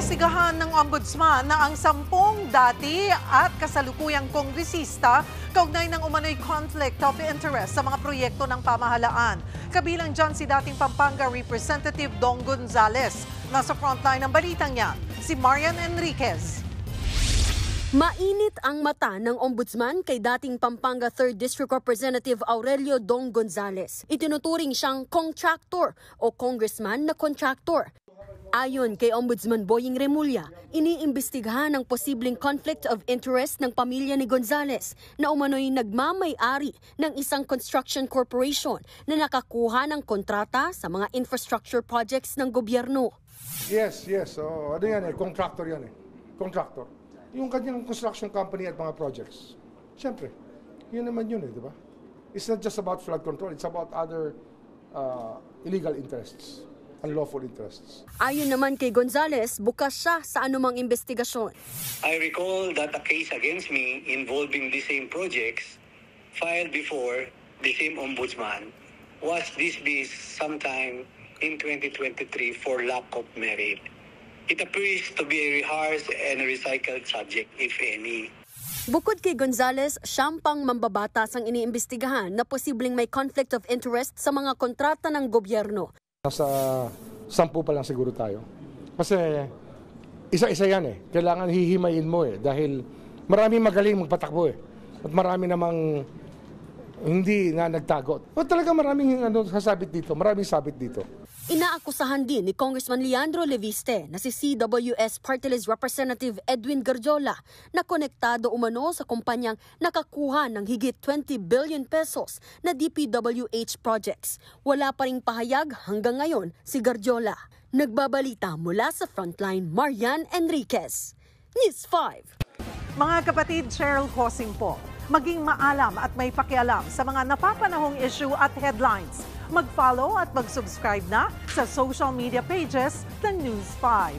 Iniimbestigahan ng Ombudsman na ang 10 dati at kasalukuyang kongresista kaugnay ng umano'y conflict of interest sa mga proyekto ng pamahalaan. Kabilang dyan si dating Pampanga Representative Dong Gonzales. Nasa frontline ng balitang yan, si Marian Enriquez. Mainit ang mata ng Ombudsman kay dating Pampanga 3rd District Representative Aurelio Dong Gonzales. Itinuturing siyang contractor o congressman na contractor. Ayon kay Ombudsman Boying Remulla, iniimbestigahan ang posibleng conflict of interest ng pamilya ni Gonzales na umano'y nagmamay-ari ng isang construction corporation na nakakuha ng kontrata sa mga infrastructure projects ng gobyerno. Yes. Ano yan eh? Contractor yan eh. Contractor. Yung kanyang construction company at mga projects. Siyempre, yun naman yun eh, di ba? It's not just about flood control, it's about other illegal interests. Unlawful interests. Ayon naman kay Gonzales, bukas siya sa anumang investigasyon. I recall that a case against me involving the same projects filed before the same ombudsman was dismissed sometime in 2023 for lack of merit. It appears to be a rehearsed and recycled subject, if any. Bukod kay Gonzales, siyang pang mambabatas ang iniimbestigahan na posibleng may conflict of interest sa mga kontrata ng gobyerno. Nasa 10 pa lang siguro tayo. Kasi isa-isa yan eh. Kailangan hihimayin mo eh. Dahil maraming magaling magpatakbo eh. At marami namang hindi na nagtago. At talaga maraming sasabit dito. Maraming sabit dito. Inaakusahan din ni Congressman Leandro Leviste na si CWS Party List Representative Edwin Garjola na konektado umano sa kumpanyang nakakuha ng higit 20 billion pesos na DPWH projects. Wala pa ring pahayag hanggang ngayon si Garjola. Nagbabalita mula sa Frontline, Marian Enriquez. News 5. Mga kapatid, Cheryl Cosing po. Maging maalam at may pakialam sa mga napapanahong issue at headlines. Mag-follow at mag-subscribe na sa social media pages ng News 5.